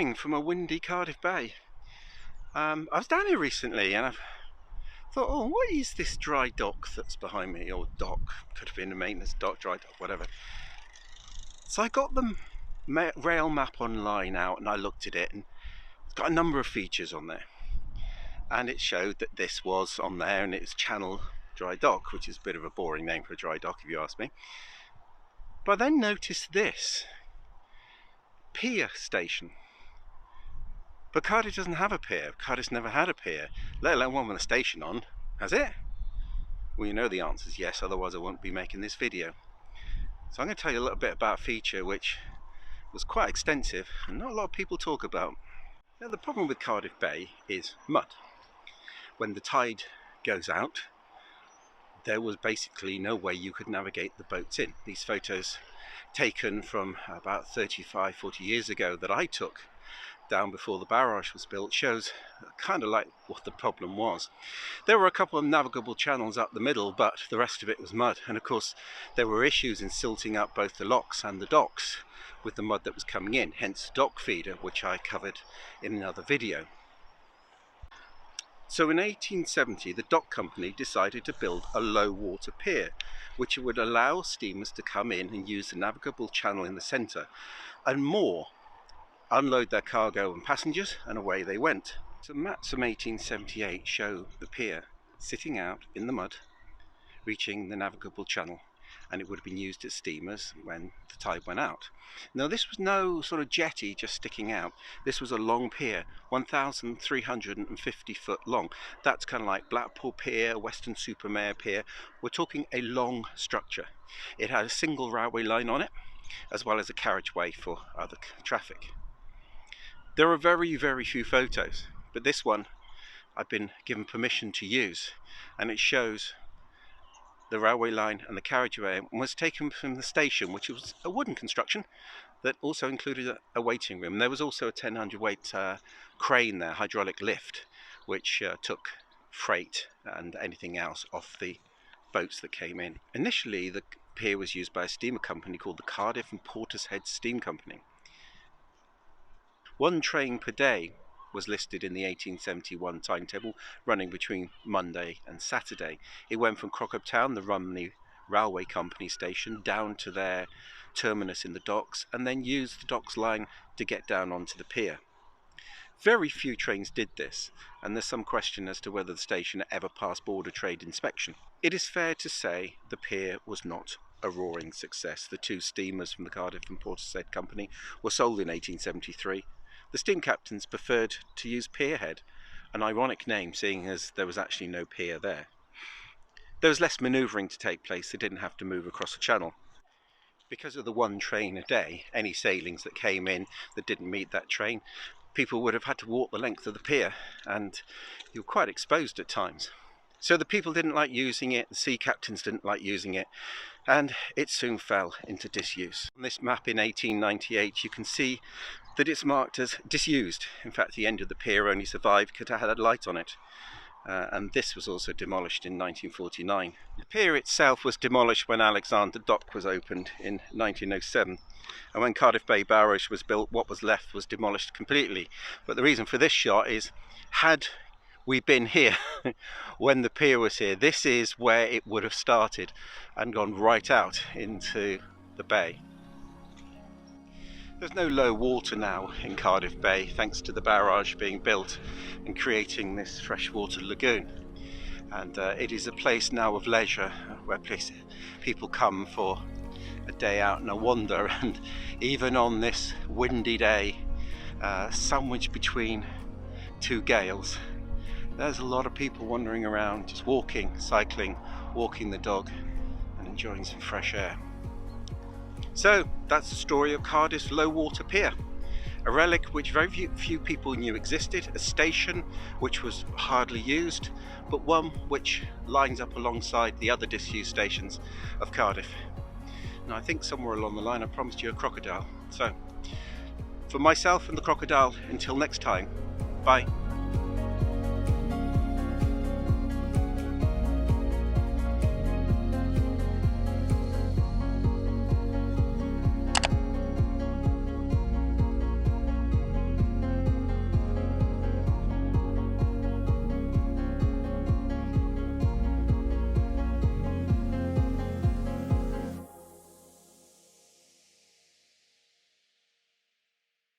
morning from a windy Cardiff Bay. I was down here recently and I thought, oh, what is this dry dock that's behind me? Or dock, could have been a maintenance dock, dry dock, whatever. So I got the rail map online out and I looked at it, and it's got a number of features on there. And it showed that this was on there, and it's Channel Dry Dock, which is a bit of a boring name for a dry dock if you ask me. But I then noticed this pier station. But Cardiff doesn't have a pier. Cardiff's never had a pier, let alone one with a station on. Has it? Well, you know the answer is yes, otherwise I won't be making this video. So I'm going to tell you a little bit about a feature which was quite extensive and not a lot of people talk about. Now, the problem with Cardiff Bay is mud. When the tide goes out, there was basically no way you could navigate the boats in. These photos taken from about 35, 40 years ago that I took down before the barrage was built shows kind of like what the problem was. There were a couple of navigable channels up the middle, but the rest of it was mud, and of course there were issues in silting up both the locks and the docks with the mud that was coming in, hence dock feeder, which I covered in another video. So in 1870 the dock company decided to build a low water pier which would allow steamers to come in and use the navigable channel in the centre and moor, unload their cargo and passengers, and away they went. So maps from 1878 show the pier sitting out in the mud, reaching the navigable channel, and it would have been used as steamers when the tide went out. Now, this was no sort of jetty just sticking out. This was a long pier, 1,350 foot long. That's kind of like Blackpool Pier, Weston-super-Mare Pier. We're talking a long structure. It had a single railway line on it, as well as a carriageway for other traffic. There are very, very few photos, but this one I've been given permission to use, and it shows the railway line and the carriageway, and was taken from the station, which was a wooden construction that also included a waiting room. There was also a 1000 weight crane there, hydraulic lift, which took freight and anything else off the boats that came in. Initially the pier was used by a steamer company called the Cardiff and Portishead Steam Company. One train per day was listed in the 1871 timetable, running between Monday and Saturday. It went from Crockett Town, the Rumney Railway Company station, down to their terminus in the docks, and then used the docks line to get down onto the pier. Very few trains did this, and there's some question as to whether the station ever passed border trade inspection. It is fair to say the pier was not a roaring success. The two steamers from the Cardiff and Portishead Company were sold in 1873. The steam captains preferred to use Pierhead, an ironic name seeing as there was actually no pier there. There was less manoeuvring to take place. They didn't have to move across the channel. Because of the one train a day, any sailings that came in that didn't meet that train, people would have had to walk the length of the pier, and you were quite exposed at times. So the people didn't like using it, the sea captains didn't like using it, and it soon fell into disuse. On this map in 1898 you can see that it's marked as disused. In fact, the end of the pier only survived because it had a light on it. And this was also demolished in 1949. The pier itself was demolished when Alexander Dock was opened in 1907. And when Cardiff Bay Barrage was built, what was left was demolished completely. But the reason for this shot is, had we been here when the pier was here, this is where it would have started and gone right out into the bay. There's no low water now in Cardiff Bay thanks to the barrage being built and creating this freshwater lagoon, and it is a place now of leisure where people come for a day out and a wander, and even on this windy day sandwiched between two gales, there's a lot of people wandering around, just walking, cycling, walking the dog and enjoying some fresh air. So that's the story of Cardiff's Low Water Pier, a relic which very few people knew existed, a station which was hardly used, but one which lines up alongside the other disused stations of Cardiff. And I think somewhere along the line I promised you a crocodile. So, for myself and the crocodile, until next time, bye.